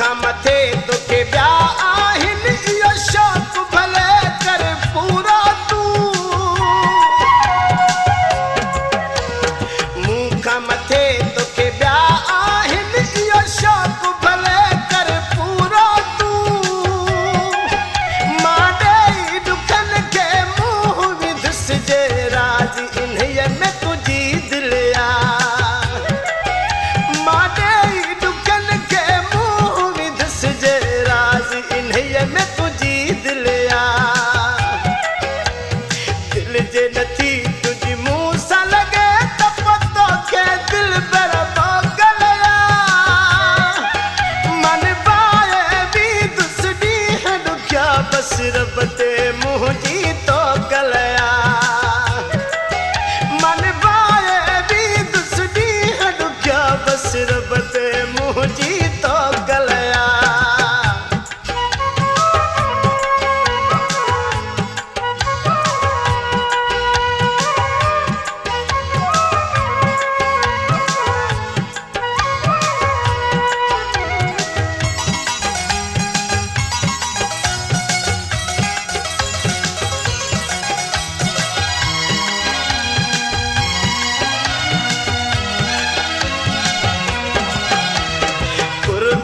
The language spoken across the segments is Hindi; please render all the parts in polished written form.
मूंखां मथे तोखे ॿिया आहिनि इहो शौक़ु भले कर पूरो तूं मूंखां मथे तोखे ॿिया आहिनि इहो शौक़ु भले कर पूरो तूं मां ॾेई ॾुखनि खे मुंहुं विधुसि जे राज़ इन्हीअ में तुंहिंजी दिलि आहे मां ॾेई ॾुखनि खे मुंहुं विधुसि जे राज़ इन्हीअ में तुंहिंजी दिलि आहे दिलि जे नथी तुंहिंजी मुंहुं सां लॻे त पतो खे दिलि बर मोगल मन बाए बि दुस ॾींहं ॾुखिया बसि रब ते मुंहिंजी तो गलया मन बाए बि दुस ॾींहं ॾुखिया बसि रब ते मुंहिंजी तो गलया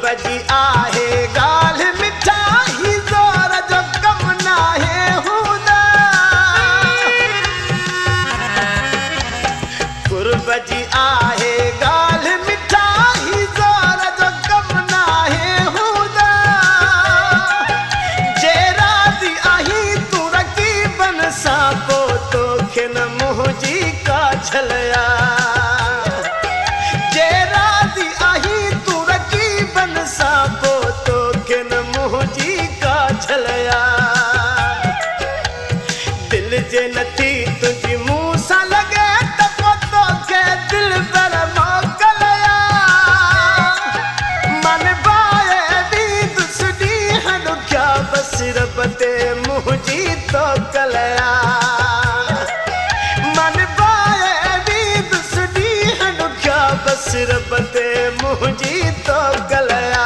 बजी आहे ॻाल्हि मिठाई ज़ोर जो कमु नाहे हूंदा कुर्ब जी आहे ॻाल्हि मिठाई ज़ोर जो कमु नाहे हूंदा जे राज़ी आहीं तूं रक़ीबनि सां पोइ तोखे न मुंहिंजी का झलया जे राज़ी आहीं तूं रक़ीबनि सां पोइ तोखे न मुंहिंजी का झलया दिलि जे नथी तुंहिंजी मुंहुं सां लॻे त पोइ तोखे दिलि बर मोगलया मन बाए बि दुस ॾींहं ॾुखिया बसि रब ते मुंहिंजी तो गलया मन बाए बि दुस ॾींहं ॾुखिया बसि रब ते मुंहिंजी तो गलया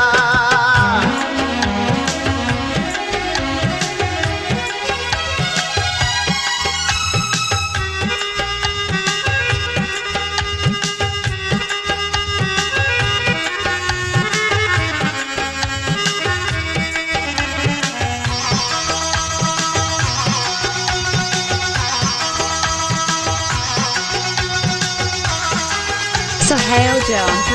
Sohail John.